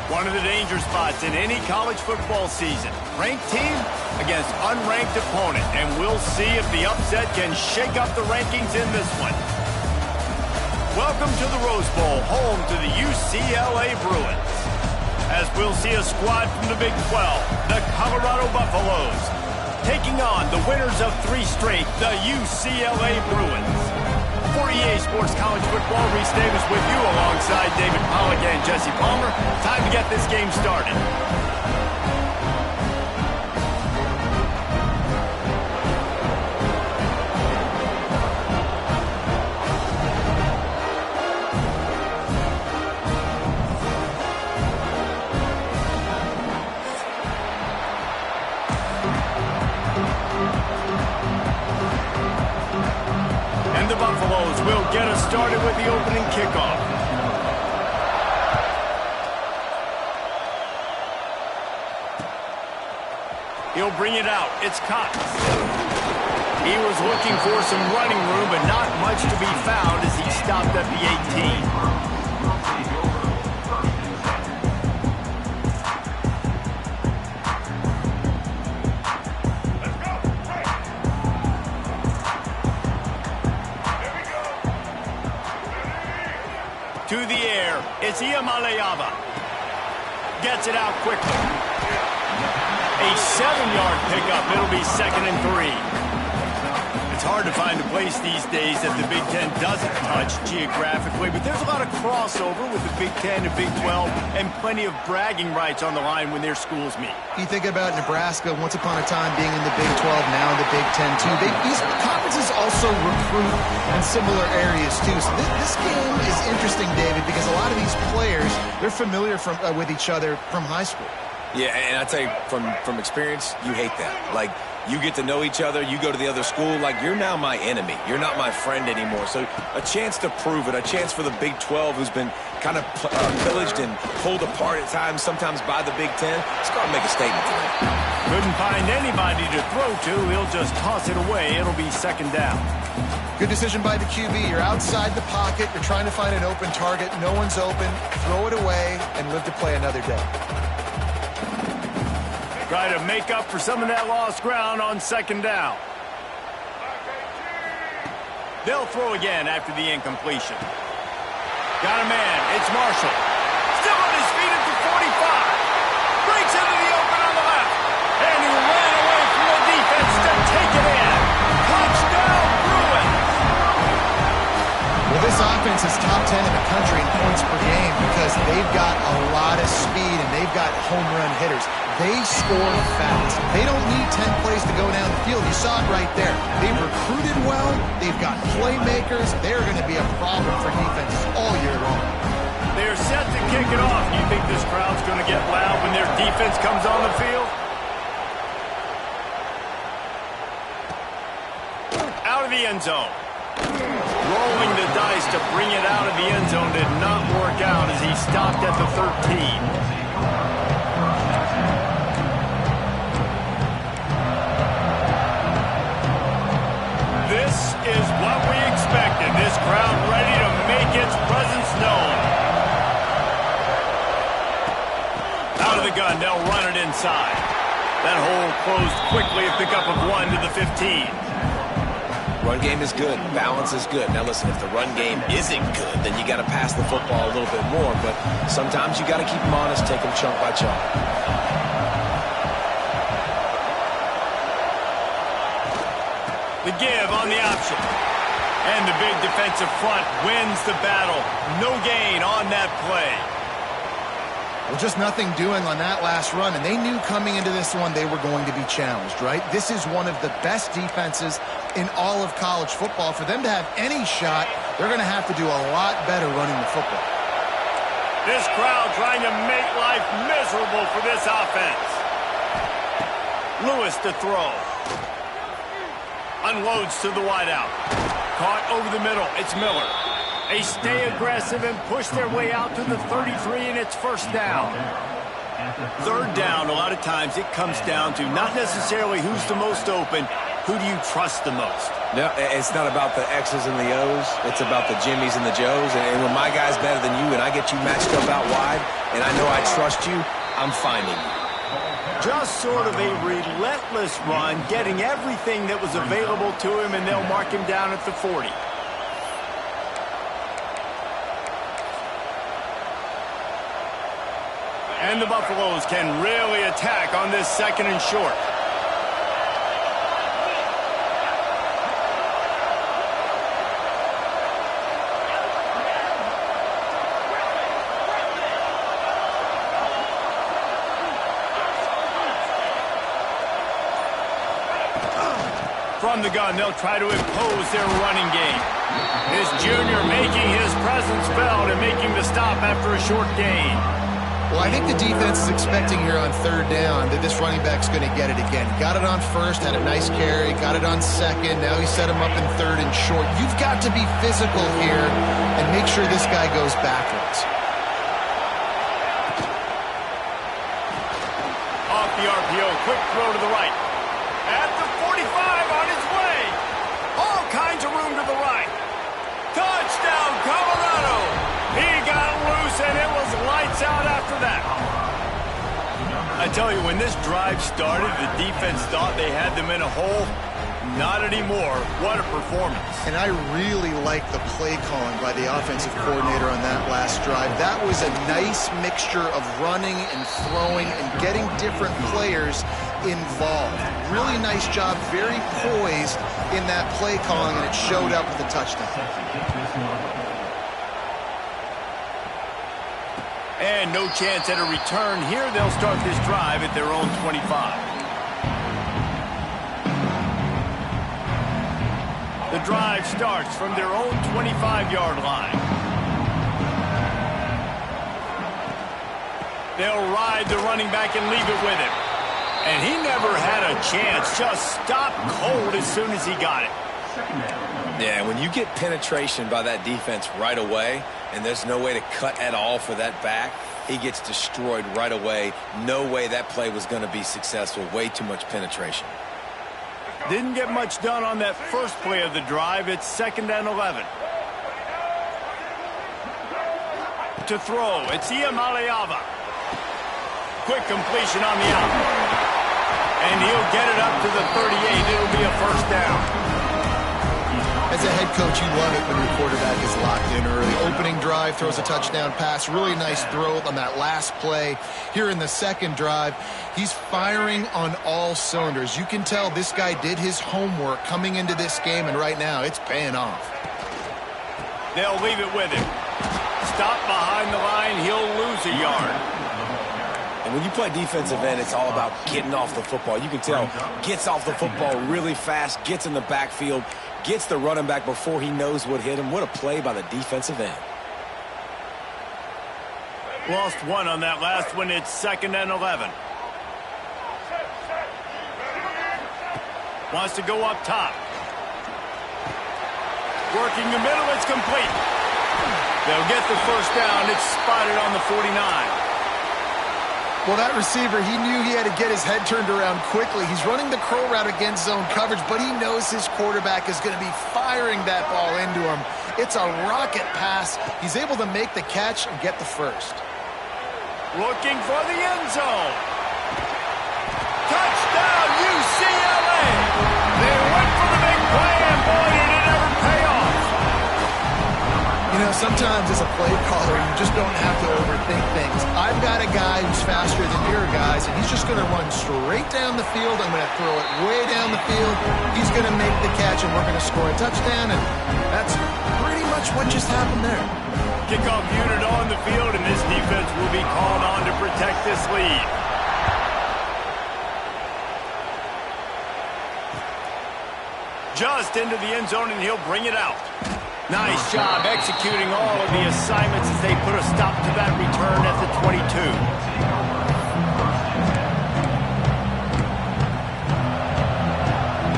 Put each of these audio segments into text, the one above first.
One of the danger spots in any college football season. Ranked team against unranked opponent. And we'll see if the upset can shake up the rankings in this one. Welcome to the Rose Bowl, home to the UCLA Bruins. As we'll see a squad from the Big 12, the Colorado Buffaloes, taking on the winners of 3 straight, the UCLA Bruins. For EA Sports College Football, Reese Davis with you alongside David Pollack and Jesse Palmer. Time to get this game started. And the Buffaloes will get us started with the opening kickoff. He'll bring it out. It's Cox. He was looking for some running room, but not much to be found as he stopped at the 18. To the air, it's Ncaa. Gets it out quickly. A 7-yard pickup. It'll be 2nd and 3. It's hard to find a place these days that the Big Ten doesn't touch geographically, but there's a lot of crossover with the Big Ten and Big 12 and plenty of bragging rights on the line when their schools meet. You think about Nebraska, once upon a time being in the Big 12, now in the Big 10 too. These conferences also recruit in similar areas too. So this game is interesting, David, because a lot of these players, they're familiar with each other from high school. Yeah, and I tell you, from experience, you hate that. Like, you get to know each other, you go to the other school, like, you're now my enemy. You're not my friend anymore. So a chance to prove it, a chance for the Big 12, who's been kind of pillaged and pulled apart at times, sometimes by the Big 10. Let's go and make a statement tonight. Couldn't find anybody to throw to. He'll just toss it away. It'll be 2nd down. Good decision by the QB. You're outside the pocket. You're trying to find an open target. No one's open. Throw it away and live to play another day. Try to make up for some of that lost ground on 2nd down. They'll throw again after the incompletion. Got a man. It's Marshall. Still on his feet at the 45. Breaks into the open on the left. And he ran away from the defense to take it in. Touchdown, Bruins. Well, this offense is top 10 in the country in points per game because they've got a lot of speed and they've got home run hitters. They score fast. They don't need 10 plays to go down the field. You saw it right there. They've recruited well. They've got playmakers. They're going to be a problem for defenses all year long. They're set to kick it off. Do you think this crowd's going to get loud when their defense comes on the field? Out of the end zone. Rolling the dice to bring it out of the end zone did not work out as he stopped at the 13. This is what we expected. This crowd ready to make its presence known. Out of the gun, they'll run it inside. That hole closed quickly, a pickup of 1 to the 15. Run game is good. Balance is good. Now, listen, if the run game isn't good, then you got to pass the football a little bit more. But sometimes you got to keep them honest, take them chunk by chunk. The give on the option. And the big defensive front wins the battle. No gain on that play. Well, just nothing doing on that last run, and they knew coming into this one they were going to be challenged, right? This is one of the best defenses in all of college football. For them to have any shot, they're going to have to do a lot better running the football. This crowd trying to make life miserable for this offense. Lewis to throw. Unloads to the wideout. Caught over the middle. It's Miller. They stay aggressive and push their way out to the 33, and it's 1st down. 3rd down, a lot of times it comes down to not necessarily who's the most open, who do you trust the most? No, it's not about the X's and the O's. It's about the Jimmies and the Joes. And when my guy's better than you and I get you matched up out wide and I know I trust you, I'm finding you. Just sort of a relentless run, getting everything that was available to him, and they'll mark him down at the 40. And the Buffaloes can really attack on this 2nd and short. From the gun, they'll try to impose their running game. This junior making his presence felt and making the stop after a short gain. Well, I think the defense is expecting here on 3rd down that this running back's going to get it again. Got it on 1st, had a nice carry, got it on 2nd. Now he set him up in 3rd and short. You've got to be physical here and make sure this guy goes backwards. Off the RPO, quick throw to the right. At the 45, on his way. All kinds of room to the right. Touchdown, Colorado. He got loose, and it was lights out after that. I tell you, when this drive started, the defense thought they had them in a hole. Not anymore. What a performance. And I really like the play calling by the offensive coordinator on that last drive. That was a nice mixture of running and throwing and getting different players involved. Really nice job, very poised in that play calling, and it showed up with a touchdown. And no chance at a return here. They'll start this drive at their own 25. The drive starts from their own 25-yard line. They'll ride the running back and leave it with him. And he never had a chance. Just stopped cold as soon as he got it. Yeah, when you get penetration by that defense right away, and there's no way to cut at all for that back, he gets destroyed right away. No way that play was going to be successful. Way too much penetration. Didn't get much done on that first play of the drive. It's 2nd and 11. To throw, it's Ncaa. Quick completion on the out. And he'll get it up to the 38. It'll be a 1st down. As a head coach, you love it when your quarterback is locked in early. Opening drive, throws a touchdown pass. Really nice throw on that last play. Here in the 2nd drive, he's firing on all cylinders. You can tell this guy did his homework coming into this game, and right now it's paying off. They'll leave it with him. Stop behind the line. He'll lose a yard. And when you play defensive end, it's all about getting off the football. You can tell, gets off the football really fast, gets in the backfield, gets the running back before he knows what hit him. What a play by the defensive end. Lost one on that last one. It's 2nd and 11. Wants to go up top. Working the middle. It's complete. They'll get the 1st down. It's spotted on the 49. Well, that receiver, he knew he had to get his head turned around quickly. He's running the curl route against zone coverage, but he knows his quarterback is going to be firing that ball into him. It's a rocket pass. He's able to make the catch and get the 1st. Looking for the end zone. Touchdown, UCLA! They went for the big play, and boy, did it ever pay off. You know, sometimes as a play caller, you just don't have to overthink things. I've got a guy who's faster than your guys, and he's just going to run straight down the field. I'm going to throw it way down the field. He's going to make the catch, and we're going to score a touchdown, and that's pretty much what just happened there. Kickoff unit on the field, and this defense will be called on to protect this lead. Just into the end zone, and he'll bring it out. Nice job executing all of the assignments as they put a stop to that return at the 22.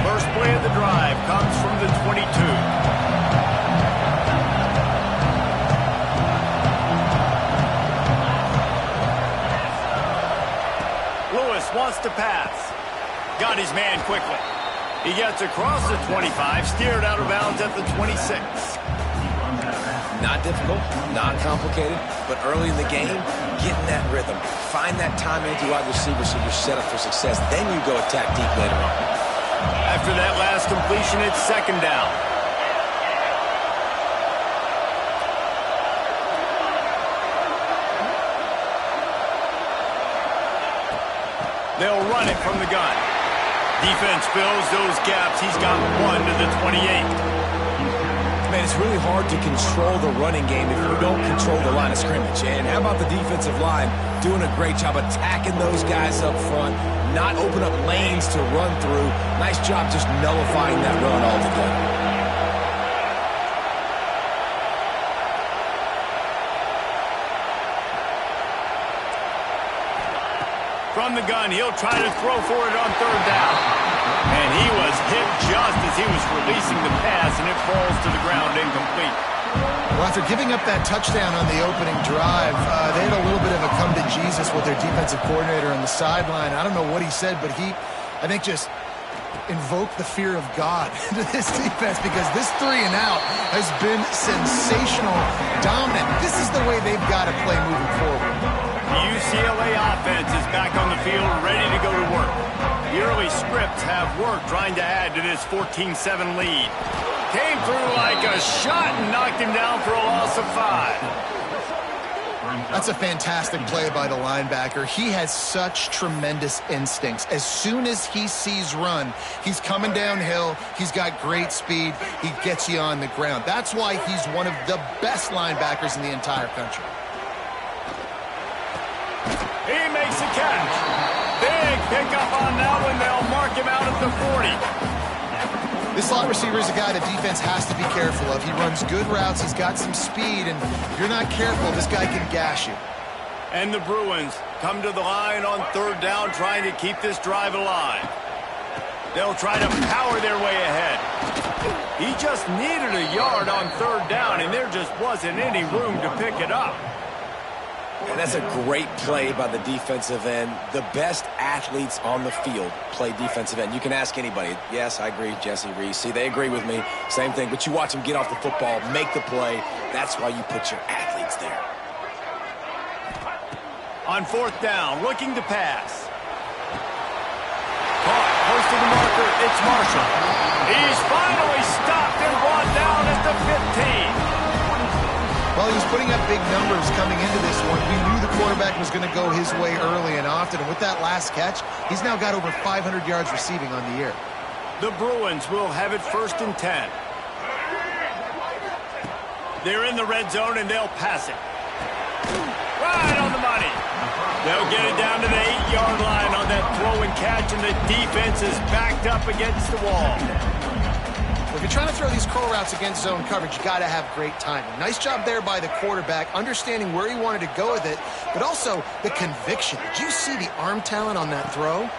First play of the drive comes from the 22. Lewis wants to pass. Got his man quickly. He gets across the 25, steered out of bounds at the 26. Not difficult, not complicated, but early in the game, get in that rhythm. Find that time into wide receiver so you're set up for success. Then you go attack deep later on. After that last completion, it's second down. They'll run it from the gun. Defense fills those gaps. He's got one to the 28. Man, it's really hard to control the running game if you don't control the line of scrimmage. And how about the defensive line doing a great job attacking those guys up front, not open up lanes to run through. Nice job just nullifying that run altogether. From the gun, he'll try to throw for it on third down. And he was hit just as he was releasing the pass, and it falls to the ground incomplete. Well, after giving up that touchdown on the opening drive, they had a little bit of a come to Jesus with their defensive coordinator on the sideline. I don't know what he said, but he, I think, just invoked the fear of God into this defense, because this 3-and-out has been sensational, dominant. This is the way they've got to play moving forward. The UCLA offense is back on the field, ready to go to work. The early scripts have worked trying to add to this 14-7 lead. Came through like a shot and knocked him down for a loss of 5. That's a fantastic play by the linebacker. He has such tremendous instincts. As soon as he sees run, he's coming downhill. He's got great speed. He gets you on the ground. That's why he's one of the best linebackers in the entire country. He makes a catch. Big pickup on that one. They'll mark him out at the 40. This slot receiver is a guy the defense has to be careful of. He runs good routes. He's got some speed, and if you're not careful, this guy can gash you. And the Bruins come to the line on third down, trying to keep this drive alive. They'll try to power their way ahead. He just needed a yard on third down, and there just wasn't any room to pick it up. And that's a great play by the defensive end. The best athletes on the field play defensive end. You can ask anybody. Yes, I agree, Jesse Reese. See, they agree with me. Same thing. But you watch them get off the football, make the play. That's why you put your athletes there. On fourth down, looking to pass. Caught, close to the marker. It's Marshall. He's finally stopped and brought down at the 15. Well, he was putting up big numbers coming into this one. We knew the quarterback was going to go his way early and often. And with that last catch, he's now got over 500 yards receiving on the year. The Bruins will have it 1st and 10. They're in the red zone, and they'll pass it. Right on the money. They'll get it down to the 8-yard line on that throw and catch, and the defense is backed up against the wall. If you're trying to throw these curl routes against zone coverage, you got to have great timing. Nice job there by the quarterback, understanding where he wanted to go with it, but also the conviction. Did you see the arm talent on that throw?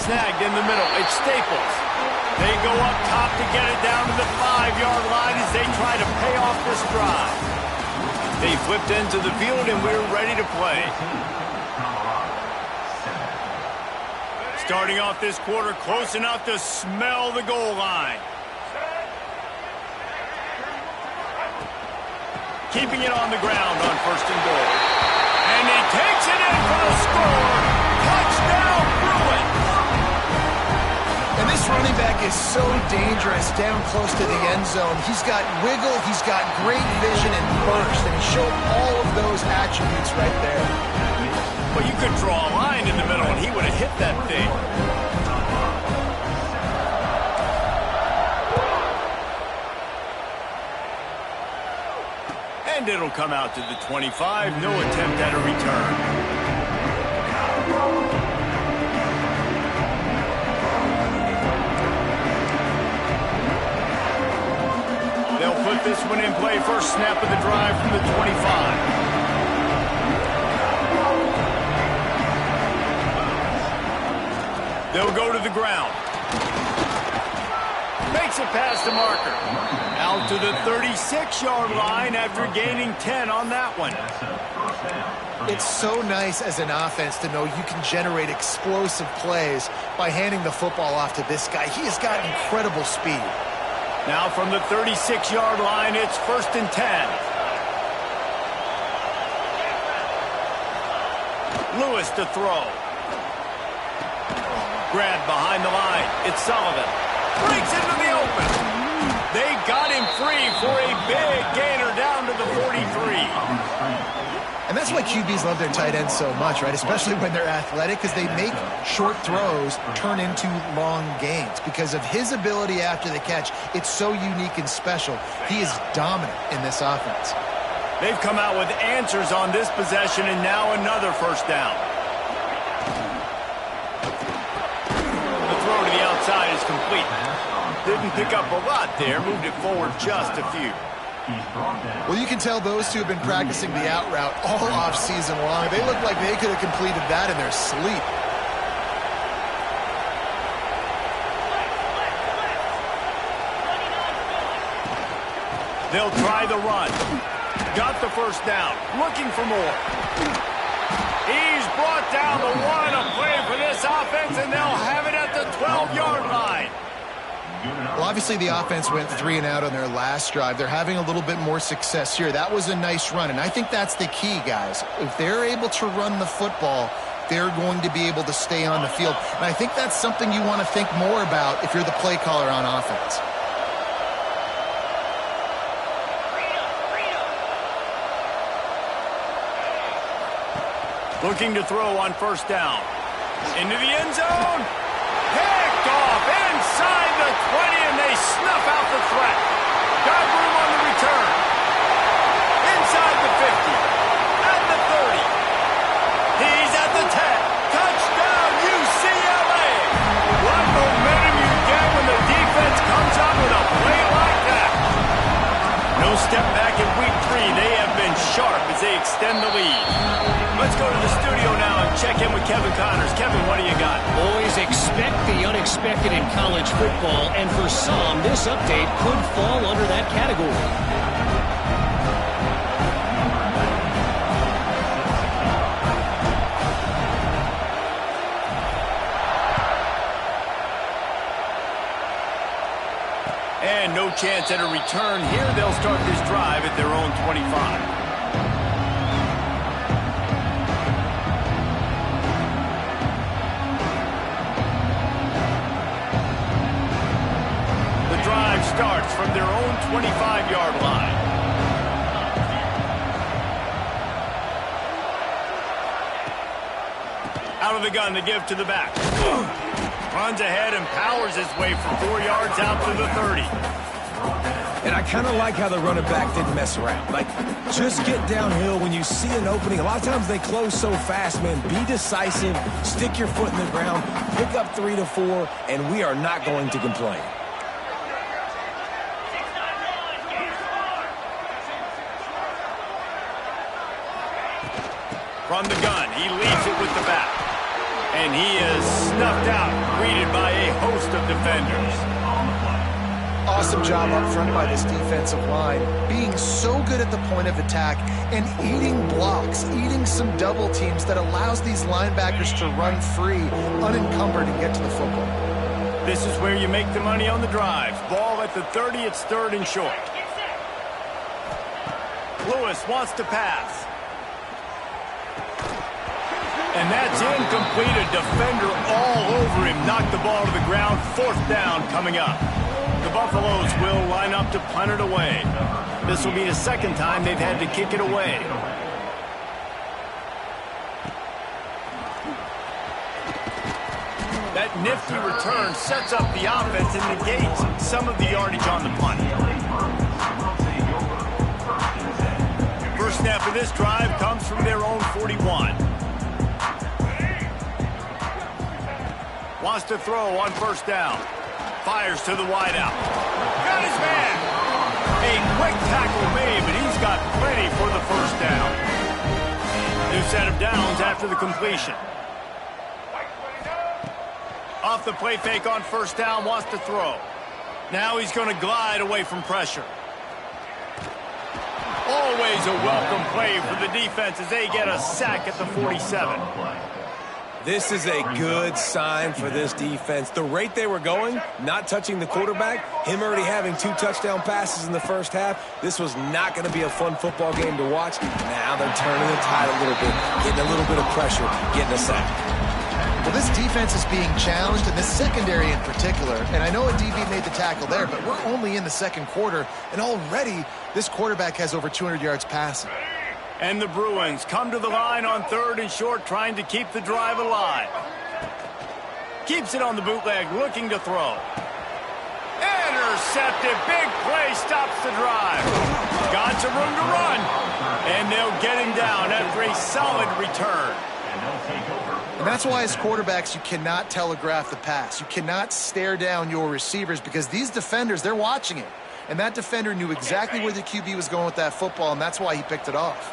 Snagged in the middle. It's Staples. They go up top to get it down to the 5-yard line as they try to pay off this drive. They flipped into the field, and we're ready to play. Starting off this quarter close enough to smell the goal line. Keeping it on the ground on 1st and goal. And he takes it in for the score. Touchdown, Bruins! And this running back is so dangerous down close to the end zone. He's got wiggle, he's got great vision and burst, and he showed all of those attributes right there. Well, you could draw a line in the middle, and he would have hit that thing. And it'll come out to the 25. No attempt at a return. They'll put this one in play. First snap of the drive from the 25. They'll go to the ground. Makes it past the marker. Out to the 36-yard line after gaining 10 on that one. It's so nice as an offense to know you can generate explosive plays by handing the football off to this guy. He has got incredible speed. Now from the 36-yard line, it's 1st and 10. Lewis to throw. Grabbed behind the line. It's Sullivan. Breaks into the open. They got him free for a big gainer down to the 43. And that's why QBs love their tight ends so much, right? Especially when they're athletic, because they make short throws turn into long gains. Because of his ability after the catch, it's so unique and special. He is dominant in this offense. They've come out with answers on this possession, and now another 1st down. The throw to the outside is complete. Didn't pick up a lot there, moved it forward just a few. Well, you can tell those two have been practicing the out route all off season long. They look like they could have completed that in their sleep. They'll try the run. Got the 1st down. Looking for more. He's brought down the one. A play for this offense, and they'll have it at the 12-yard line. Well, obviously the offense went 3 and out on their last drive. They're having a little bit more success here. That was a nice run, and I think that's the key, guys. If they're able to run the football, they're going to be able to stay on the field. And I think that's something you want to think more about if you're the play caller on offense. Looking to throw on 1st down. Into the end zone. Picked off inside the 20, and they snuff out the threat. Got room on the return. Inside the 50. At the 30. He's at the 10. Touchdown, UCLA. What momentum you get when the defense comes out with a play like that. No step back in week 3. They have been sharp as they extend the lead. Let's go to the studio now and check in with Kevin Connors. Kevin, what do you got? Always expect the unexpected in college football, and for some, this update could fall under that category. And no chance at a return here. They'll start this drive at their own 25. Starts from their own 25-yard line. Out of the gun to give to the back. Runs ahead and powers his way for 4 yards out to the 30. And I kind of like how the running back didn't mess around. Like, just get downhill when you see an opening. A lot of times they close so fast, man. Be decisive, stick your foot in the ground, pick up 3 to 4, and we are not going to complain. From the gun, he leads it with the back. And he is snuffed out, greeted by a host of defenders. Awesome job up front by this defensive line, being so good at the point of attack and eating blocks, eating some double teams that allows these linebackers to run free, unencumbered, and get to the football. This is where you make the money on the drives. Ball at the 30, it's 3rd and short. Lewis wants to pass. And that's incomplete. A defender all over him. Knocked the ball to the ground. 4th down coming up. The Buffaloes will line up to punt it away. This will be the 2nd time they've had to kick it away. That nifty return sets up the offense and negates some of the yardage on the punt. First snap of this drive comes from their own 41. Wants to throw on 1st down. Fires to the wideout. Got his man. A quick tackle made, but he's got plenty for the 1st down. New set of downs after the completion. Off the play fake on 1st down, wants to throw. Now he's going to glide away from pressure. Always a welcome play for the defense as they get a sack at the 47. This is a good sign for this defense. The rate they were going, not touching the quarterback, him already having 2 touchdown passes in the first half, this was not going to be a fun football game to watch. Now they're turning the tide a little bit, getting a little bit of pressure, getting a sack. Well, this defense is being challenged, and this secondary in particular. And I know a DB made the tackle there, but we're only in the second quarter, and already this quarterback has over 200 yards passing. And the Bruins come to the line on 3rd and short, trying to keep the drive alive. Keeps it on the bootleg, looking to throw. Intercepted. Big play stops the drive. Got some room to run. And they'll get him down after a solid return. And that's why as quarterbacks, you cannot telegraph the pass. You cannot stare down your receivers because these defenders, they're watching it. And that defender knew exactly where the QB was going with that football, and that's why he picked it off.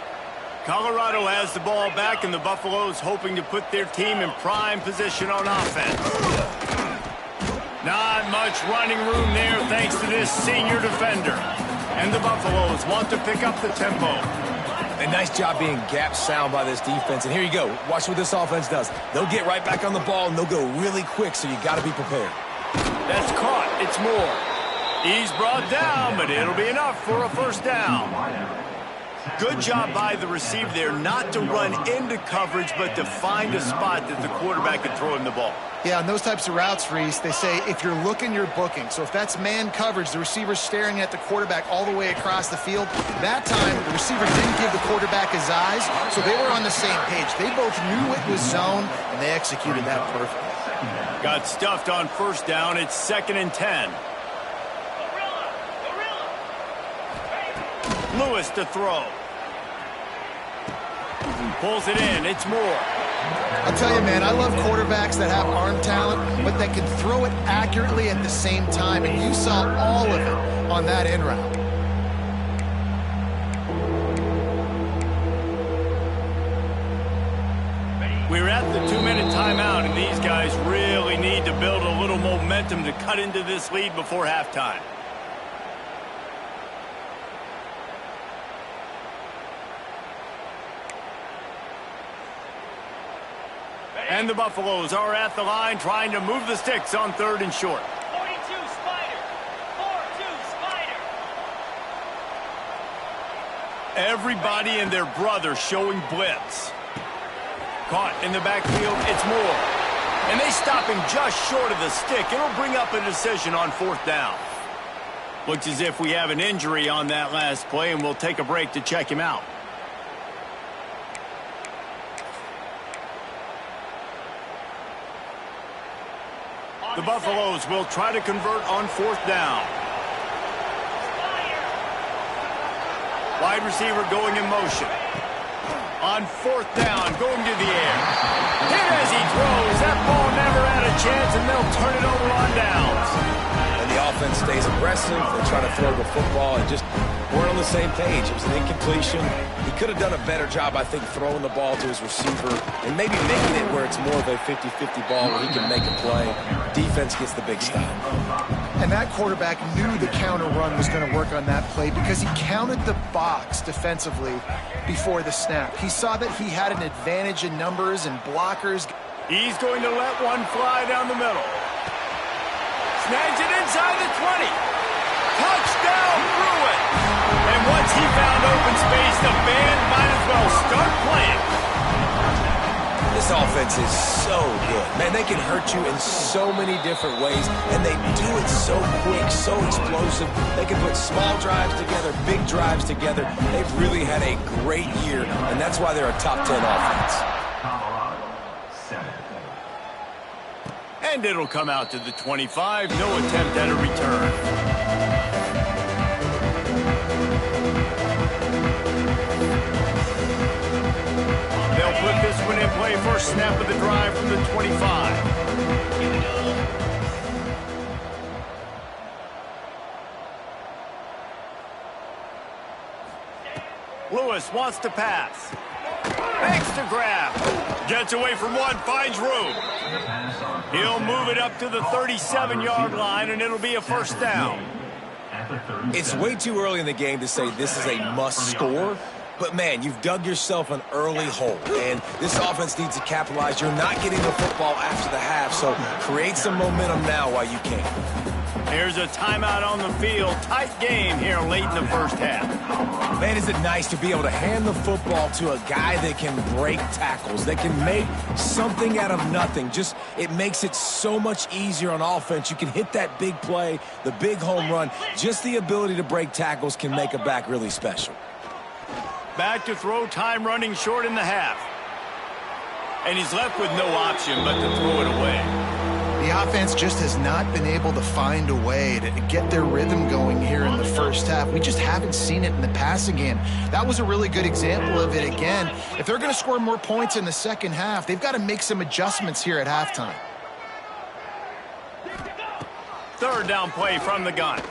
Colorado has the ball back, and the Buffaloes hoping to put their team in prime position on offense. Not much running room there thanks to this senior defender. And the Buffaloes want to pick up the tempo. A nice job being gap sound by this defense. And here you go. Watch what this offense does. They'll get right back on the ball, and they'll go really quick, so you got to be prepared. That's caught. It's Moore. He's brought down, but it'll be enough for a first down. Good job by the receiver there not to run into coverage, but to find a spot that the quarterback could throw him the ball. Yeah, on those types of routes, Reese, they say if you're looking, you're booking. So if that's man coverage, the receiver's staring at the quarterback all the way across the field. That time, the receiver didn't give the quarterback his eyes, so they were on the same page. They both knew it was zone, and they executed that perfectly. Got stuffed on first down. It's 2nd and 10. Lewis to throw. Pulls it in. It's Moore. I'll tell you, man, I love quarterbacks that have arm talent, but that can throw it accurately at the same time, and you saw all of it on that in route. We're at the 2-minute timeout, and these guys really need to build a little momentum to cut into this lead before halftime. And the Buffaloes are at the line trying to move the sticks on 3rd and short. 42 Spider. 4-2 Spider. Everybody and their brother showing blitz. Caught in the backfield, it's Moore. And they stop him just short of the stick. It'll bring up a decision on 4th down. Looks as if we have an injury on that last play, and we'll take a break to check him out. The Buffaloes will try to convert on 4th down. Wide receiver going in motion. On 4th down, going to the air. Hit as he throws. That ball never had a chance, and they'll turn it over on downs. And the offense stays aggressive. They try to throw the football and just weren't on the same page. It was an incompletion. He could have done a better job, I think, throwing the ball to his receiver and maybe making it where it's more of a 50-50 ball where he can make a play. Defense gets the big stop. And that quarterback knew the counter run was going to work on that play because he counted the box defensively before the snap. He saw that he had an advantage in numbers and blockers. He's going to let one fly down the middle. Snags it inside the 20. Touchdown, Bruin. And once he found open space, the band might as well start playing. This offense is so good. Man, they can hurt you in so many different ways, and they do it so quick, so explosive. They can put small drives together, big drives together. They've really had a great year, and that's why they're a top 10 offense. And it'll come out to the 25. No attempt at a return. They'll put this one in play. First snap of the drive from the 25. Lewis wants to pass. Makes the grab. Gets away from one, finds room. He'll move it up to the 37-yard line, and it'll be a first down. It's way too early in the game to say this is a must score. But, man, you've dug yourself an early hole, and this offense needs to capitalize. You're not getting the football after the half, so create some momentum now while you can. Here's a timeout on the field. Tight game here late in the first half. Man, is it nice to be able to hand the football to a guy that can break tackles, that can make something out of nothing. Just, it makes it so much easier on offense. You can hit that big play, the big home run. Just the ability to break tackles can make a back really special. Back to throw, time running short in the half. And he's left with no option but to throw it away. The offense just has not been able to find a way to get their rhythm going here in the first half. We just haven't seen it in the passing game. That was a really good example of it again. If they're going to score more points in the second half, they've got to make some adjustments here at halftime. Third down play from the gun.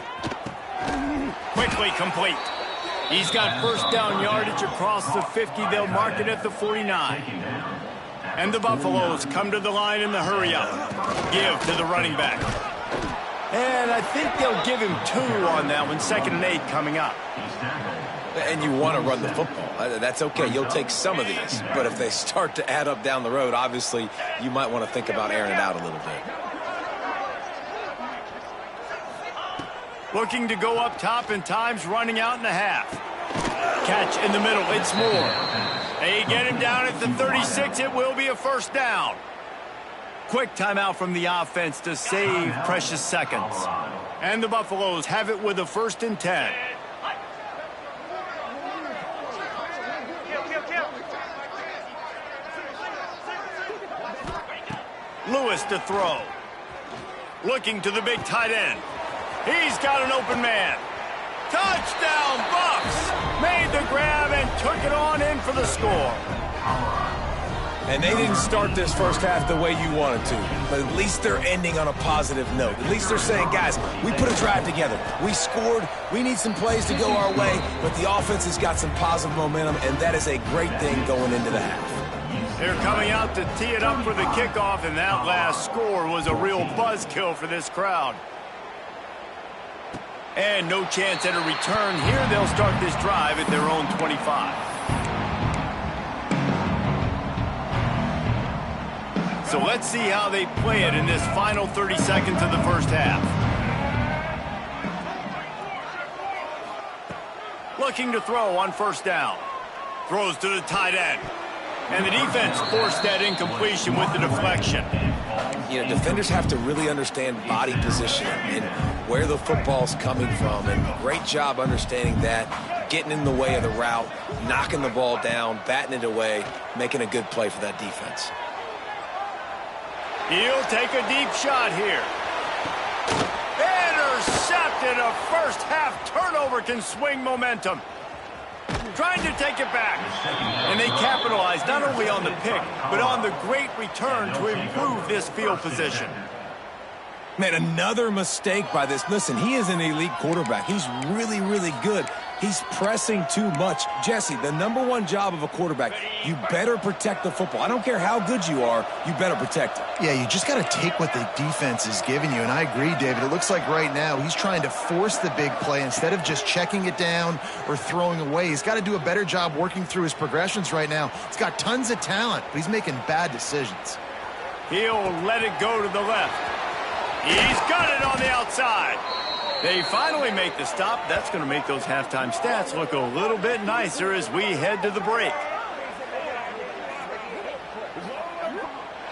Quickly complete. He's got first down yardage across the 50. They'll mark it at the 49. And the Buffaloes come to the line in the hurry-up. Give to the running back. And I think they'll give him 2 on that one. 2nd and 8 coming up. And you want to run the football. That's okay. You'll take some of these. But if they start to add up down the road, obviously, you might want to think about airing it out a little bit. Looking to go up top, and time's running out in the half. Catch in the middle. It's Moore. They get him down at the 36. It will be a first down. Quick timeout from the offense to save precious seconds. And the Buffaloes have it with a 1st and 10. Lewis to throw. Looking to the big tight end. He's got an open man. Touchdown, Bucks! Made the grab and took it on in for the score. And they didn't start this first half the way you wanted to. But at least they're ending on a positive note. At least they're saying, guys, we put a drive together. We scored. We need some plays to go our way. But the offense has got some positive momentum, and that is a great thing going into the half. They're coming out to tee it up for the kickoff, and that last score was a real buzzkill for this crowd. And no chance at a return here. They'll start this drive at their own 25. So let's see how they play it in this final 30 seconds of the first half. Looking to throw on first down. Throws to the tight end. And the defense forced that incompletion with the deflection. You know, defenders have to really understand body positioning and where the football's coming from. And great job understanding that, getting in the way of the route, knocking the ball down, batting it away, making a good play for that defense. He'll take a deep shot here. Intercepted. A first half turnover can swing momentum. Trying to take it back. And they capitalize not only on the pick, but on the great return to improve this field position. Man, another mistake by this. Listen, he is an elite quarterback. He's really, really good. He's pressing too much. Jesse, the #1 job of a quarterback, you better protect the football. I don't care how good you are, you better protect it. Yeah, you just got to take what the defense is giving you, and I agree, David. It looks like right now he's trying to force the big play instead of just checking it down or throwing away. He's got to do a better job working through his progressions right now. He's got tons of talent, but he's making bad decisions. He'll let it go to the left. He's got it on the outside. They finally make the stop. That's going to make those halftime stats look a little bit nicer as we head to the break.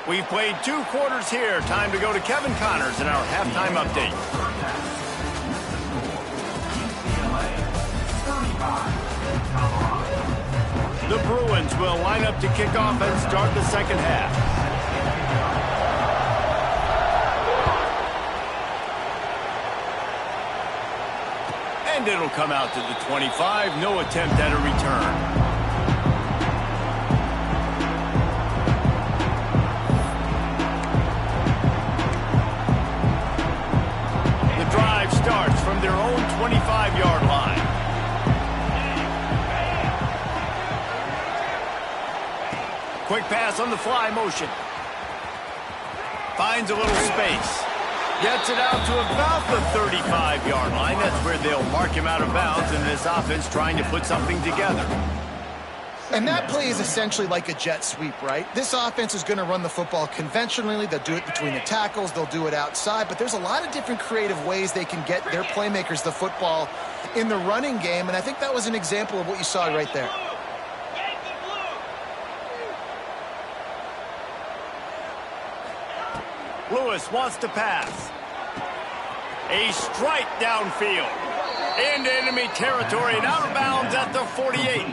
We've played 2 quarters here. Time to go to Kevin Connors in our halftime update. The Bruins will line up to kick off and start the second half. And it'll come out to the 25. No attempt at a return. The drive starts from their own 25-yard line. Quick pass on the fly motion. Finds a little space. Gets it out to about the 35-yard line. That's where they'll mark him out of bounds in this offense trying to put something together. And that play is essentially like a jet sweep, right? This offense is going to run the football conventionally. They'll do it between the tackles. They'll do it outside. But there's a lot of different creative ways they can get their playmakers the football in the running game. And I think that was an example of what you saw right there. Lewis wants to pass. A strike downfield. Into enemy territory and out of bounds at the 48.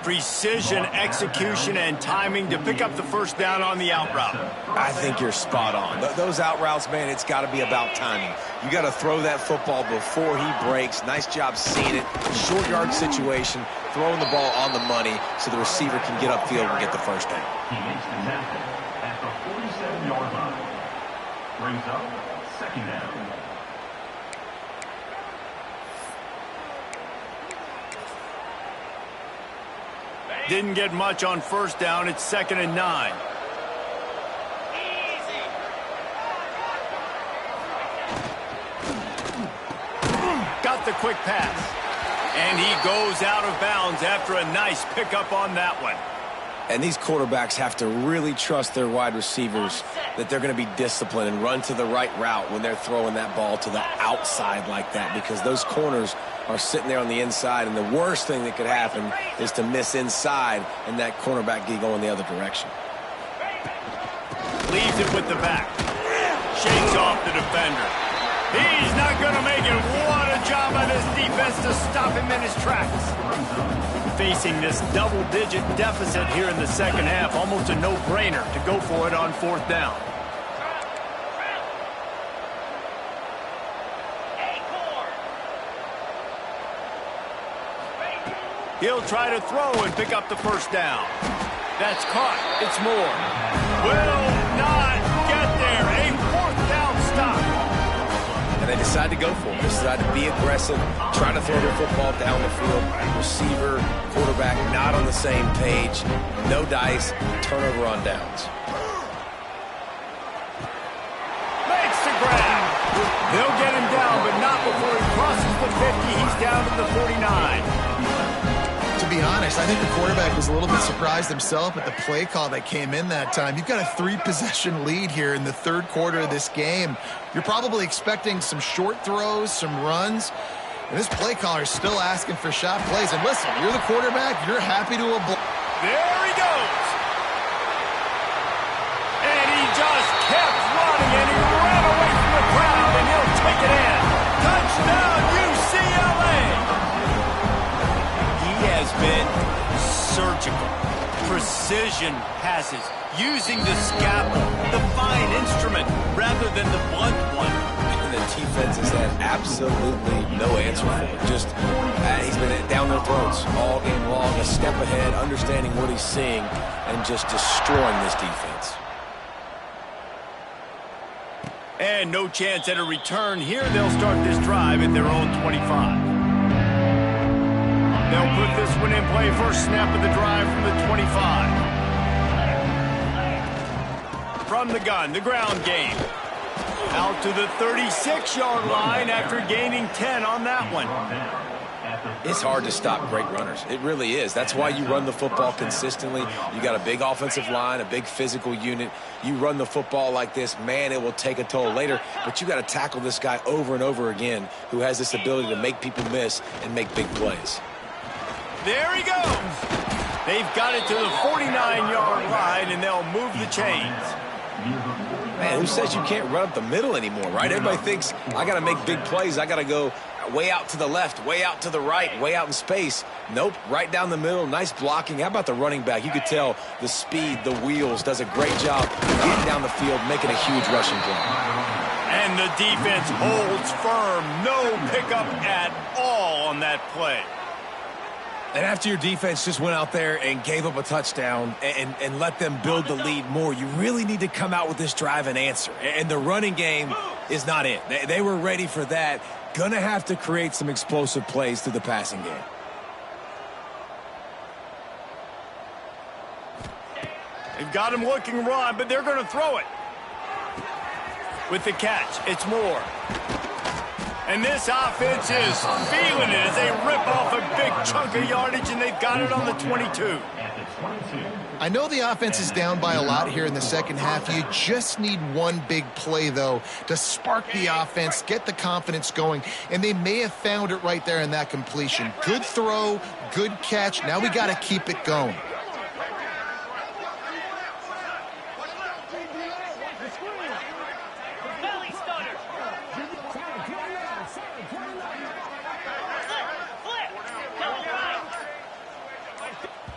Precision, execution, and timing to pick up the first down on the out route. I think you're spot on. Those out routes, man, it's got to be about timing. You got to throw that football before he breaks. Nice job seeing it. Short yard situation, throwing the ball on the money so the receiver can get upfield and get the first down. He makes the tackle at the 47-yard line. Brings up second down. Didn't get much on first down. It's 2nd and 9. Got the quick pass. And he goes out of bounds after a nice pickup on that one. And these quarterbacks have to really trust their wide receivers that they're going to be disciplined and run to the right route when they're throwing that ball to the outside like that, because those corners are sitting there on the inside, and the worst thing that could happen is to miss inside and that cornerback get going the other direction. Leaves it with the back. Shakes off the defender. He's not going to make it. What a job by this defense to stop him in his tracks. Facing this double-digit deficit here in the second half, almost a no-brainer to go for it on 4th down. He'll try to throw and pick up the first down. That's caught. It's Moore. Will not get there. A 4th down stop. And they decide to go for it. They decide to be aggressive, trying to throw the football down the field. Receiver, quarterback, not on the same page. No dice. Turnover on downs. Makes the grab. They'll get him down, but not before he crosses the 50. He's down to the 49. To be honest, I think the quarterback was a little bit surprised himself at the play call that came in that time. You've got a 3-possession lead here in the 3rd quarter of this game. You're probably expecting some short throws, some runs, and this play caller is still asking for shot plays. And listen, you're the quarterback, you're happy to oblige. There he goes. And he just kept running, and he ran away from the crowd, and he'll take it in. Touchdown, UCLA. Has been surgical. Precision passes, using the scalpel, the fine instrument, rather than the blunt one. And the defense has had absolutely no answer for it. Just, he's been down their throats all game long, a step ahead, understanding what he's seeing, and just destroying this defense. And no chance at a return here. They'll start this drive at their own 25. They'll put this one in play. First snap of the drive from the 25. From the gun, the ground game. Out to the 36-yard line after gaining 10 on that one. It's hard to stop great runners. It really is. That's why you run the football consistently. You got a big offensive line, a big physical unit. You run the football like this, man, it will take a toll later. But you got to tackle this guy over and over again who has this ability to make people miss and make big plays. There he goes. They've got it to the 49-yard line, and they'll move the chains. Man, who says you can't run up the middle anymore, right? Everybody thinks, I got to make big plays. I got to go way out to the left, way out to the right, way out in space. Nope, right down the middle, nice blocking. How about the running back? You could tell the speed, the wheels, does a great job getting down the field, making a huge rushing play. And the defense holds firm. No pickup at all on that play. And after your defense just went out there and gave up a touchdown and let them build the lead more, you really need to come out with this drive and answer. And the running game is not it. They were ready for that. Gonna have to create some explosive plays through the passing game. They've got him looking run, but they're going to throw it. With the catch, it's Moore. And this offense is feeling it as they rip off a big chunk of yardage, and they've got it on the 22. I know the offense is down by a lot here in the second half. You just need one big play, though, to spark the offense, get the confidence going, and they may have found it right there in that completion. Good throw, good catch. Now we got to keep it going.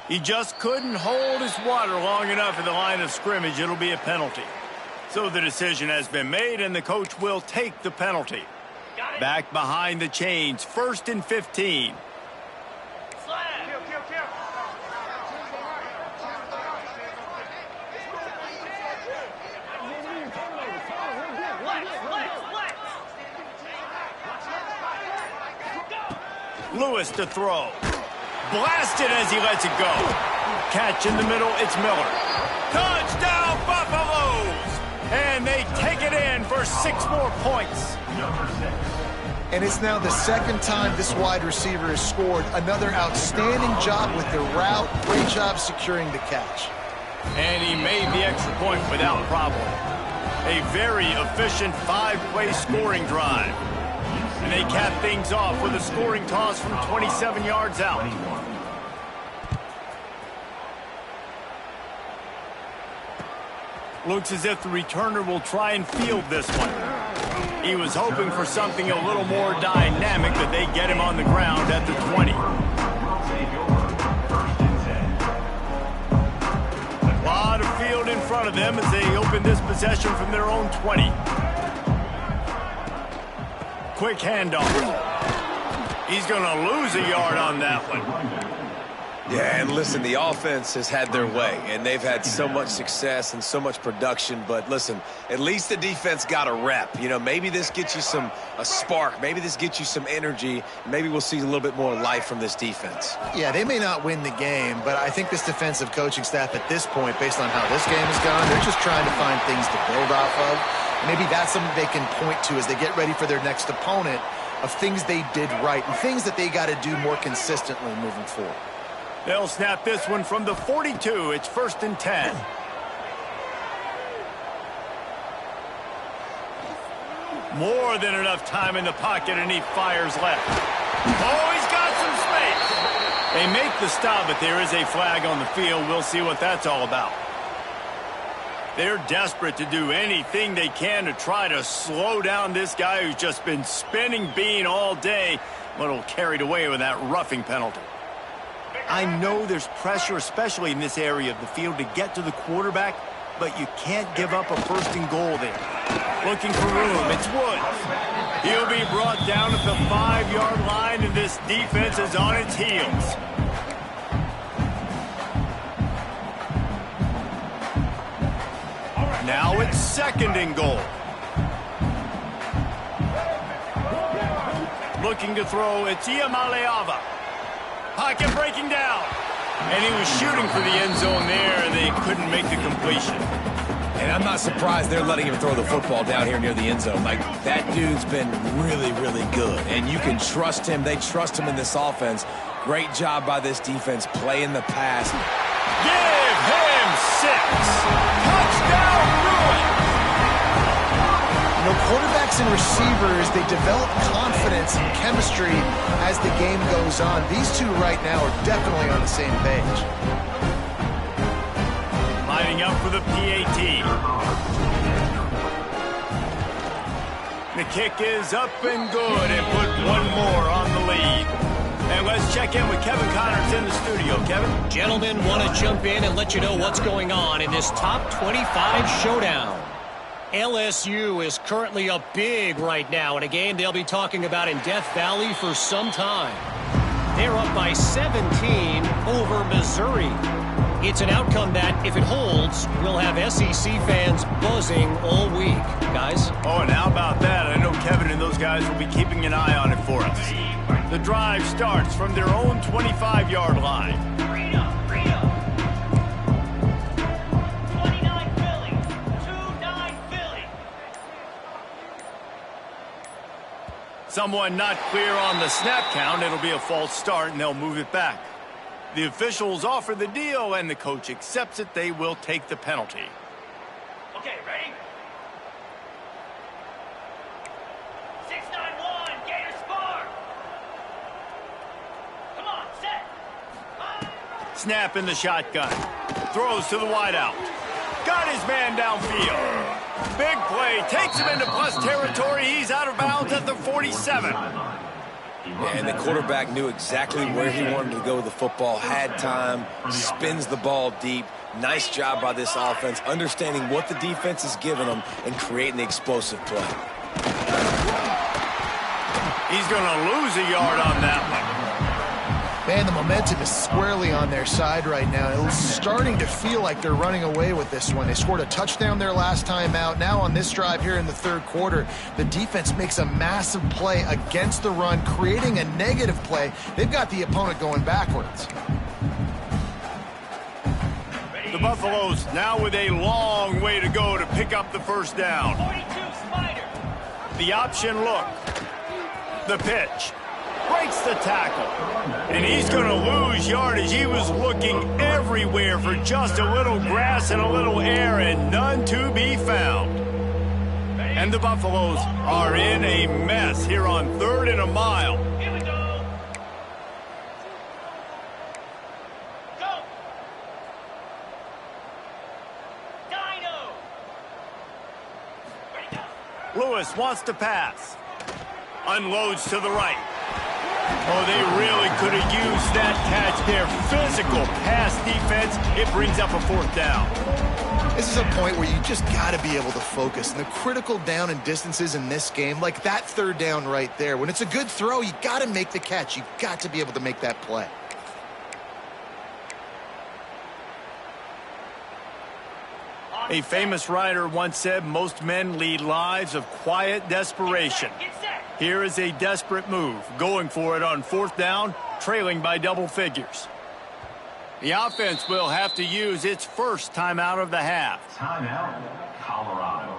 He just couldn't hold his water long enough at the line of scrimmage. It'll be a penalty. So the decision has been made, and the coach will take the penalty. Back behind the chains, 1st and 15. Lewis to throw. Blasted as he lets it go. Catch in the middle, it's Miller. Touchdown, Buffaloes! And they take it in for 6 more points. And it's now the second time this wide receiver has scored. Another outstanding job with the route. Great job securing the catch. And he made the extra point without problem. A very efficient 5-play scoring drive. And they cap things off with a scoring toss from 27 yards out. Looks as if the returner will try and field this one. He was hoping for something a little more dynamic, but they get him on the ground at the 20. A lot of field in front of them as they open this possession from their own 20. Quick handoff. He's going to lose a yard on that one. Yeah, and listen, the offense has had their way, and they've had so much success and so much production. But listen, at least the defense got a rep. You know, maybe this gets you a spark. Maybe this gets you some energy. Maybe we'll see a little bit more life from this defense. Yeah, they may not win the game, but I think this defensive coaching staff at this point, based on how this game has gone, they're just trying to find things to build off of. Maybe that's something they can point to as they get ready for their next opponent, of things they did right and things that they got to do more consistently moving forward. They'll snap this one from the 42. It's 1st and 10. More than enough time in the pocket, and he fires left. Oh, he's got some space. They make the stop, but there is a flag on the field. We'll see what that's all about. They're desperate to do anything they can to try to slow down this guy who's just been spinning bean all day. A little carried away with that roughing penalty. I know there's pressure, especially in this area of the field, to get to the quarterback, but you can't give up a 1st and goal there. Looking for room, it's Woods. He'll be brought down at the 5-yard line, and this defense is on its heels. Now it's 2nd and goal. Looking to throw, it's Ncaa. Pocket breaking down. And he was shooting for the end zone there, and they couldn't make the completion. And I'm not surprised they're letting him throw the football down here near the end zone. Like, that dude's been really, really good. And you can trust him. They trust him in this offense. Great job by this defense playing the pass. Give him 6. Touchdown, Bruins. You know, quarterbacks and receivers, they develop confidence and chemistry as the game goes on. These two right now are definitely on the same page. Lining up for the PAT. The kick is up and good, and put one more on the lead. And let's check in with Kevin Connors in the studio. Kevin? Gentlemen, want to jump in and let you know what's going on in this top 25 showdown. LSU is currently up big right now in a game they'll be talking about in Death Valley for some time. They're up by 17 over Missouri. It's an outcome that, if it holds, will have SEC fans buzzing all week. Guys? Oh, and how about that? I know Kevin and those guys will be keeping an eye on it for us. The drive starts from their own 25-yard line. Someone not clear on the snap count. It'll be a false start, and they'll move it back. The officials offer the deal, and the coach accepts it. They will take the penalty. Okay, ready? 6-9-1, Gator Spar. Come on, set. Snap in the shotgun. Throws to the wideout. Got his man downfield. Big play. Takes him into plus territory. He's out of bounds at the 47. And the quarterback knew exactly where he wanted to go with the football, had time, spins the ball deep. Nice job by this offense, understanding what the defense is giving them and creating the explosive play. He's going to lose a yard on that one. Man, the momentum is squarely on their side right now. It's starting to feel like they're running away with this one. They scored a touchdown their last time out. Now on this drive here in the third quarter, the defense makes a massive play against the run, creating a negative play. They've got the opponent going backwards. The Buffaloes now with a long way to go to pick up the first down. 42 Spider. The option look. The pitch. Breaks the tackle. And he's going to lose yardage. He was looking everywhere for just a little grass and a little air, and none to be found. And the Buffaloes are in a mess here on 3rd and a mile. Here we go. Go. Dino. Ready, go. Lewis wants to pass. Unloads to the right. Oh, they really could have used that catch there. Physical pass defense. It brings up a 4th down. This is a point where you just got to be able to focus. And the critical down and distances in this game, like that 3rd down right there, when it's a good throw, you got to make the catch. You got to be able to make that play. A famous writer once said, most men lead lives of quiet desperation. Get set. Here is a desperate move, going for it on 4th down, trailing by double figures. The offense will have to use its first timeout of the half. Timeout, Colorado.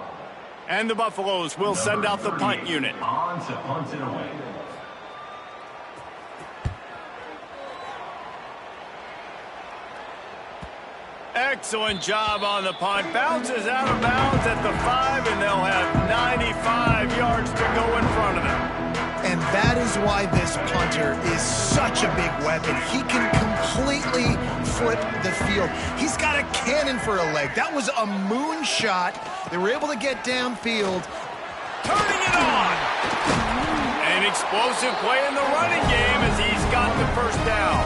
And the Buffaloes will send out the punt unit. On to punt it away. Excellent job on the punt. Bounces out of bounds at the 5, and they'll have 95 yards to go in front of them. And that is why this punter is such a big weapon. He can completely flip the field. He's got a cannon for a leg. That was a moonshot. They were able to get downfield. Turning it on. An explosive play in the running game as he's got the first down.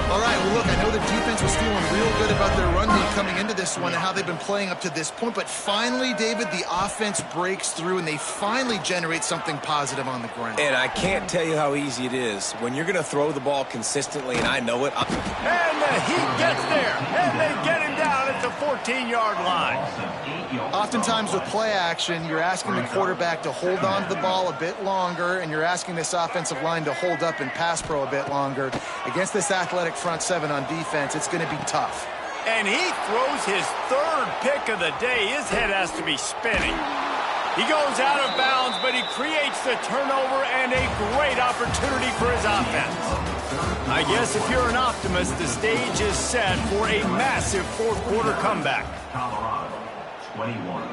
All right, well, look, I know the defense was feeling real good about their run game coming into this one and how they've been playing up to this point, but finally, David, the offense breaks through and they finally generate something positive on the ground. And I can't tell you how easy it is. When you're going to throw the ball consistently, and I know it. And the Heat gets there, and they get him down at the 14-yard line. Oftentimes with play action, you're asking the quarterback to hold on to the ball a bit longer, and you're asking this offensive line to hold up and pass pro a bit longer. Against this athletic front 7 on defense, it's going to be tough. And he throws his 3rd pick of the day. His head has to be spinning. He goes out of bounds, but he creates the turnover and a great opportunity for his offense. I guess if you're an optimist, the stage is set for a massive 4th quarter comeback. Colorado, 21.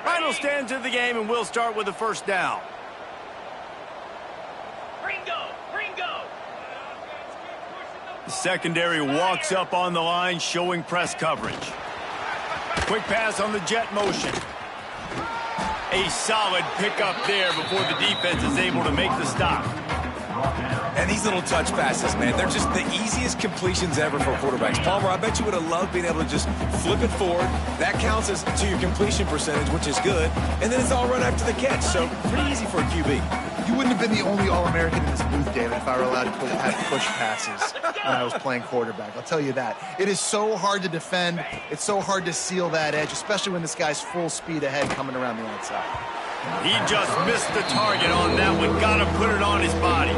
Final stands of the game, and we'll start with the first down. Ringo. The secondary walks up on the line, showing press coverage. Quick pass on the jet motion. A solid pickup there before the defense is able to make the stop. And these little touch passes, man, they're just the easiest completions ever for quarterbacks. Palmer, I bet you would have loved being able to just flip it forward. That counts as to your completion percentage, which is good. And then it's all run after the catch, so pretty easy for a QB. You wouldn't have been the only All-American in this booth, David, if I were allowed to have push passes when I was playing quarterback. I'll tell you that. It is so hard to defend. It's so hard to seal that edge, especially when this guy's full speed ahead coming around the outside. He just missed the target on that one. Got to put it on his body.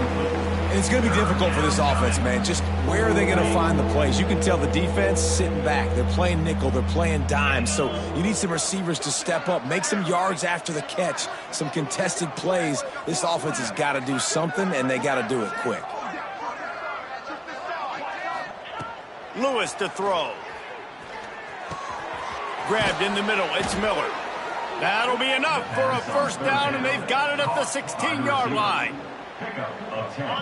And it's going to be difficult for this offense, man. Just where are they going to find the plays? You can tell the defense sitting back. They're playing nickel. They're playing dime. So you need some receivers to step up, make some yards after the catch, some contested plays. This offense has got to do something, and they got to do it quick. Lewis to throw. Grabbed in the middle. It's Miller. That'll be enough for a first down, and they've got it at the 16-yard line.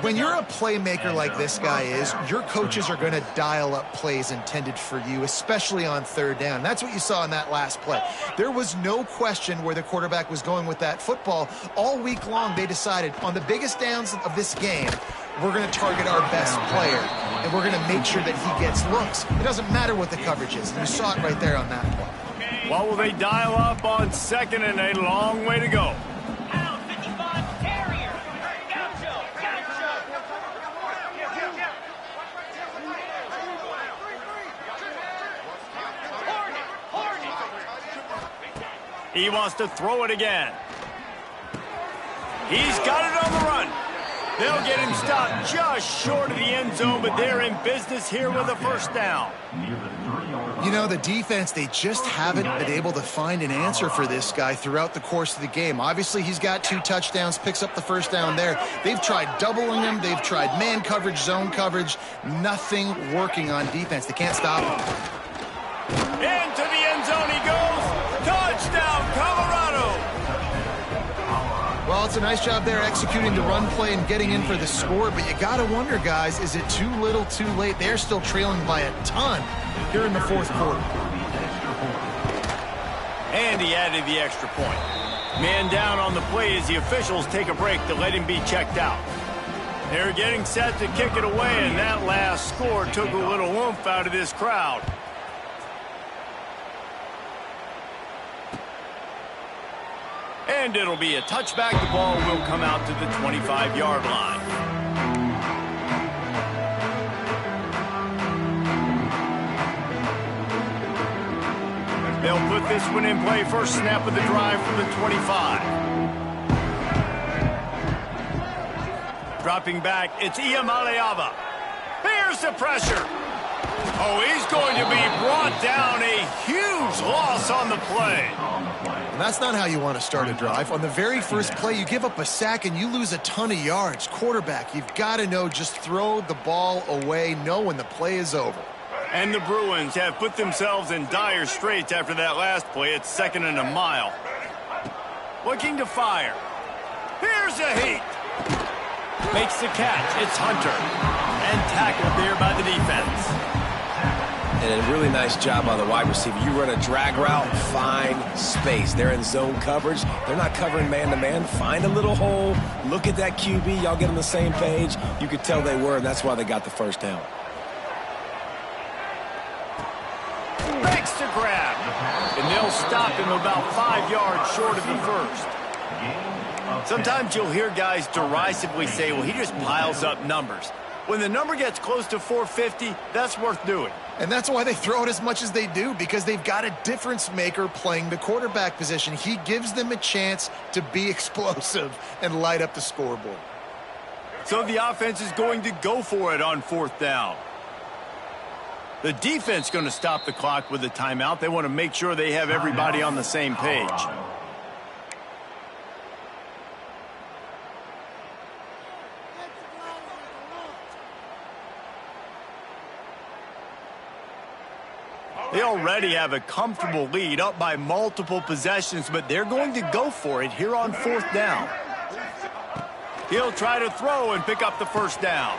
When you're a playmaker like this guy is, your coaches are going to dial up plays intended for you, especially on third down. That's what you saw in that last play. There was no question where the quarterback was going with that football. All week long, they decided on the biggest downs of this game, we're going to target our best player, and we're going to make sure that he gets looks. It doesn't matter what the coverage is. And you saw it right there on that play. What will they dial up on second and a long way to go? He wants to throw it again. He's got it on the run. They'll get him stopped just short of the end zone, but they're in business here with a first down. You know, the defense, they just haven't been able to find an answer for this guy throughout the course of the game. Obviously, he's got 2 touchdowns, picks up the first down there. They've tried doubling him. They've tried man coverage, zone coverage. Nothing working on defense. They can't stop him. Into the end zone he goes. Touchdown, Colorado. Well, it's a nice job there executing the run play and getting in for the score, but you got to wonder, guys, is it too little too late? They're still trailing by a ton here in the fourth quarter. And he added the extra point. Man down on the play as the officials take a break to let him be checked out. They're getting set to kick it away, and that last score took a little oomph out of this crowd. And it'll be a touchback. The ball will come out to the 25-yard line. They'll put this one in play. First snap of the drive from the 25. Dropping back, it's Iamaleava. Here's the pressure. Oh, he's going to be brought down. A huge loss on the play. And that's not how you want to start a drive. On the very first play, you give up a sack and you lose a ton of yards. Quarterback, you've got to know, just throw the ball away, know when the play is over. And the Bruins have put themselves in dire straits after that last play. It's 2nd and a mile. Looking to fire. Here's a heat. Makes the catch. It's Hunter. And tackled there by the defense. And a really nice job on the wide receiver. You run a drag route, find space. They're in zone coverage. They're not covering man-to-man. Find a little hole. Look at that QB. Y'all get on the same page. You could tell they were, and that's why they got the first down. Makes the grab. And they'll stop him about 5 yards short of the first. Sometimes you'll hear guys derisively say, well, he just piles up numbers. When the number gets close to 450, that's worth doing. And that's why they throw it as much as they do, because they've got a difference maker playing the quarterback position. He gives them a chance to be explosive and light up the scoreboard. So the offense is going to go for it on 4th down. The defense going to stop the clock with a timeout. They want to make sure they have everybody on the same page. They already have a comfortable lead, up by multiple possessions, but they're going to go for it here on 4th down. He'll try to throw and pick up the first down.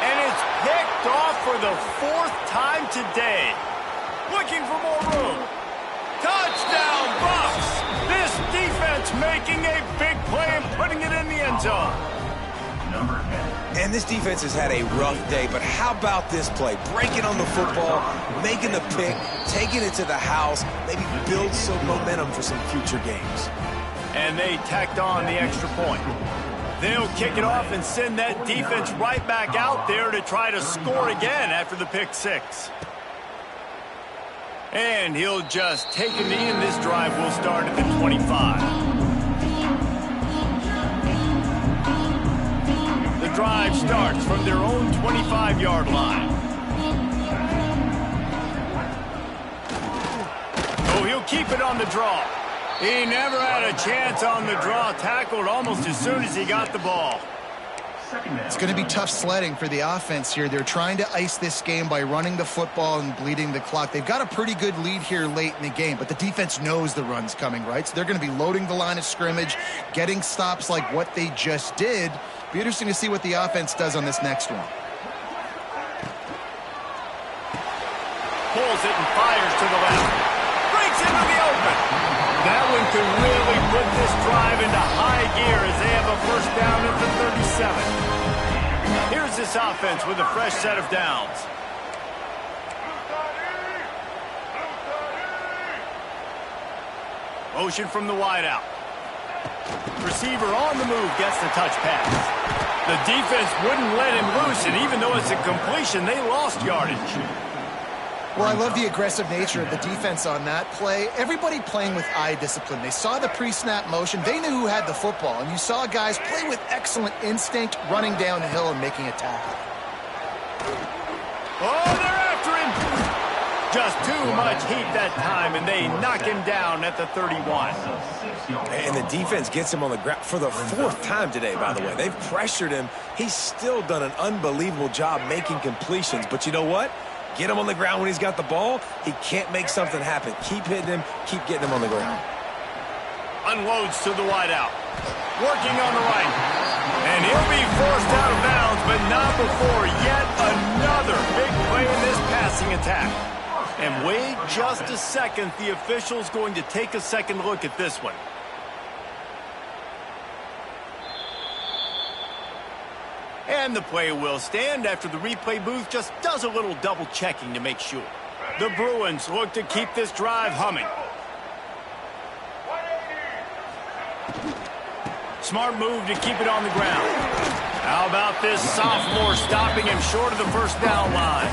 And it's picked off for the 4th time today. Looking for more room. Touchdown, Bucks! This defense making a big play and putting it in the end zone. And this defense has had a rough day, but how about this play? Breaking on the football, making the pick, taking it to the house, maybe build some momentum for some future games. And they tacked on the extra point. They'll kick it off and send that defense right back out there to try to score again after the pick six. And he'll just take a knee, and this drive will start at the 25. The drive starts from their own 25-yard line. Oh, he'll keep it on the draw. He never had a chance on the draw. Tackled almost as soon as he got the ball. It's going to be tough sledding for the offense here. They're trying to ice this game by running the football and bleeding the clock. They've got a pretty good lead here late in the game, but the defense knows the run's coming, right? So they're going to be loading the line of scrimmage, getting stops like what they just did. Be interesting to see what the offense does on this next one. Pulls it and fires to the left. Breaks into the open. That one could really put this drive into high gear as they have a first down at the 37. Here's this offense with a fresh set of downs. Motion from the wideout. Receiver on the move gets the touch pass. The defense wouldn't let him loose, and even though it's a completion, they lost yardage. Well, I love the aggressive nature of the defense on that play. Everybody playing with eye discipline. They saw the pre-snap motion. They knew who had the football, and you saw guys play with excellent instinct, running down the hill and making a tackle. Oh, they're after him. Just too much heat that time, and they knock him down at the 31. And the defense gets him on the ground for the fourth time today, by the way. They've pressured him. He's still done an unbelievable job making completions, but you know what? Get him on the ground when he's got the ball. He can't make something happen. Keep hitting him. Keep getting him on the ground. Unloads to the wideout. Working on the right. And he'll be forced out of bounds, but not before yet another big play in this passing attack. And wait just a second. The official's going to take a second look at this one. And the play will stand after the replay booth just does a little double checking to make sure. The Bruins look to keep this drive humming. Smart move to keep it on the ground. How about this sophomore stopping him short of the first down line?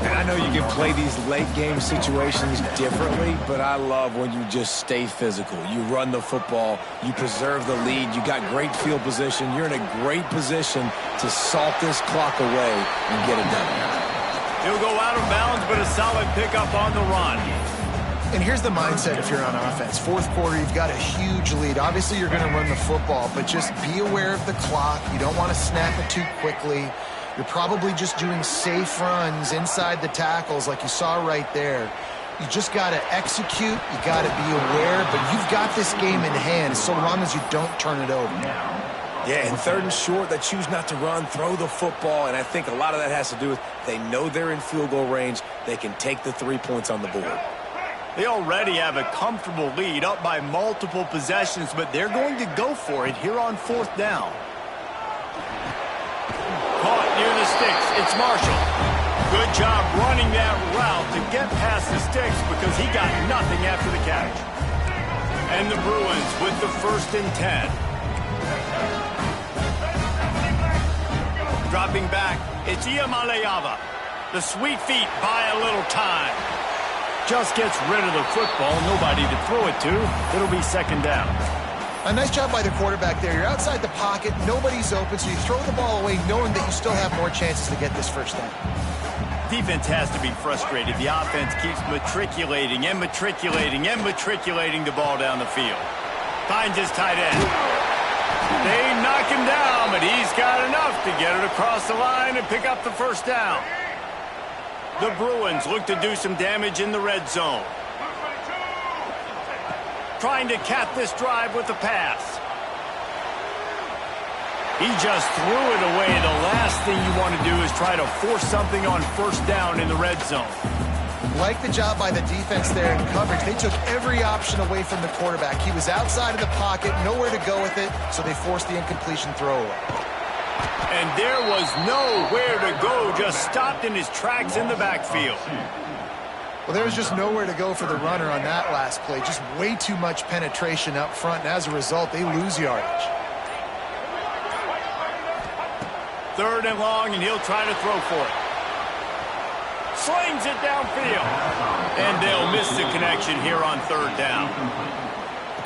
And I know you can play these late game situations differently, but I love when you just stay physical. You run the football, you preserve the lead, you got great field position, you're in a great position to salt this clock away and get it done. He'll go out of bounds, but a solid pickup on the run. And here's the mindset if you're on offense. Fourth quarter, you've got a huge lead. Obviously, you're going to run the football, but just be aware of the clock. You don't want to snap it too quickly. You're probably just doing safe runs inside the tackles like you saw right there. You just got to execute. You got to be aware, but you've got this game in hand so long as you don't turn it over. Yeah, and third and short, they choose not to run, throw the football, and I think a lot of that has to do with they know they're in field goal range. They can take the 3 points on the board. They already have a comfortable lead, up by multiple possessions, but they're going to go for it here on fourth down. Caught near the sticks. It's Marshall. Good job running that route to get past the sticks because he got nothing after the catch. And the Bruins with the 1st and 10. Dropping back, it's Iamaleava. The sweet feet buy a little time. Just gets rid of the football, nobody to throw it to. It'll be 2nd down. A nice job by the quarterback there. You're outside the pocket, nobody's open, so you throw the ball away knowing that you still have more chances to get this first down. Defense has to be frustrated. The offense keeps matriculating and matriculating and matriculating the ball down the field. Finds his tight end. They knock him down, but he's got enough to get it across the line and pick up the first down. The Bruins look to do some damage in the red zone. Trying to cap this drive with a pass. He just threw it away. The last thing you want to do is try to force something on first down in the red zone. Like the job by the defense there in coverage. They took every option away from the quarterback. He was outside of the pocket, nowhere to go with it, so they forced the incompletion throwaway. And there was nowhere to go, just stopped in his tracks in the backfield. Well, there was just nowhere to go for the runner on that last play. Just way too much penetration up front, and as a result, they lose yardage. 3rd and long, and he'll try to throw for it. Slings it downfield. And they'll miss the connection here on 3rd down.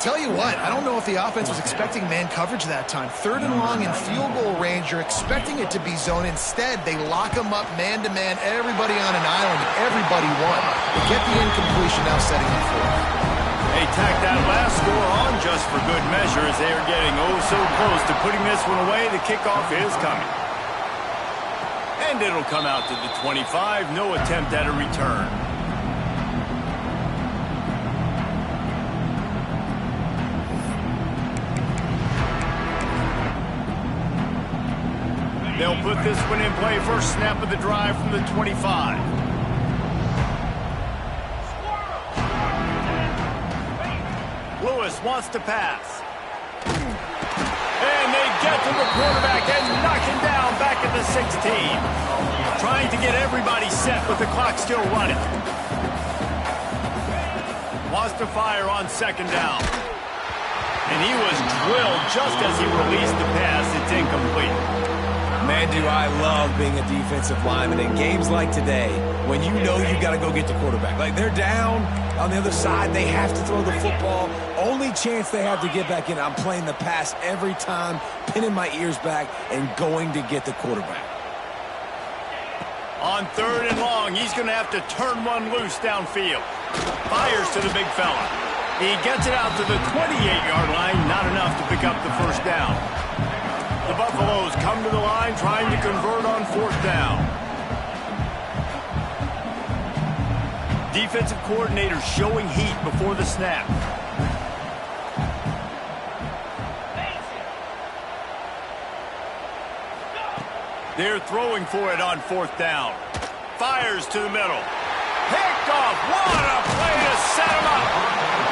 tell you what, I don't know if the offense was expecting man coverage that time. 3rd and long in field goal range, you're expecting it to be zone. Instead, they lock them up man-to-man, everybody on an island, and everybody won. They get the incompletion, now setting up 4th. They tack that last score on just for good measure as they are getting oh so close to putting this one away. The kickoff is coming. And it'll come out to the 25. No attempt at a return. They'll put this one in play. First snap of the drive from the 25. Lewis wants to pass. And they get to the quarterback and knock him down back at the 16. Trying to get everybody set with the clock still running. Wants to fire on 2nd down. And he was drilled just as he released the pass. It's incomplete. Man, do I love being a defensive lineman in games like today when you know you got to go get the quarterback. Like, they're down on the other side. They have to throw the football. Only chance they have to get back in. I'm playing the pass every time, pinning my ears back, and going to get the quarterback. On 3rd and long, he's going to have to turn one loose downfield. Fires to the big fella. He gets it out to the 28-yard line. Not enough to pick up the first down. The Buffaloes come to the line trying to convert on 4th down. Defensive coordinator showing heat before the snap. They're throwing for it on 4th down. Fires to the middle. Picked off. What a play to set him up.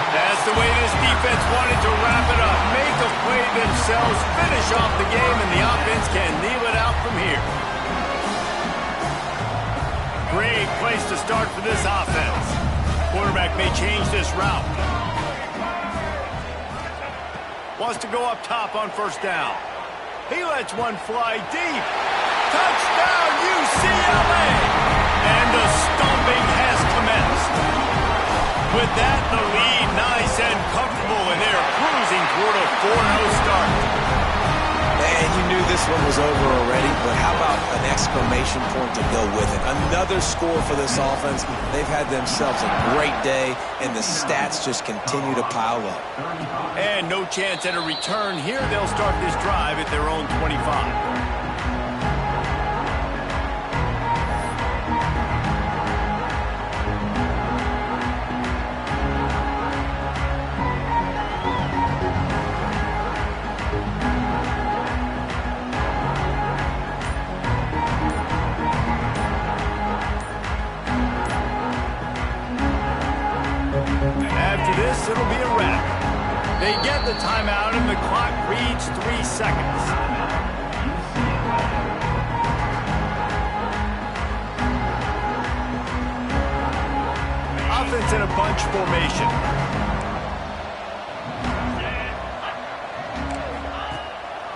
That's the way this defense wanted to wrap it up. Make a play themselves, finish off the game, and the offense can kneel it out from here. Great place to start for this offense. Quarterback may change this route. Wants to go up top on 1st down. He lets one fly deep. Touchdown, UCLA! And the stomping has commenced. With that, the lead nice and comfortable, and they're cruising toward a 4-0 start. Man, you knew this one was over already, but how about an exclamation point to go with it? Another score for this offense. They've had themselves a great day, and the stats just continue to pile up. And no chance at a return here. They'll start this drive at their own 25. It'll be a wrap. They get the timeout, and the clock reads 3 seconds. Offense in a bunch formation.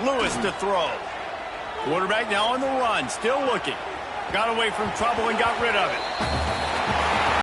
Lewis to throw. Quarterback now on the run, still looking. Got away from trouble and got rid of it.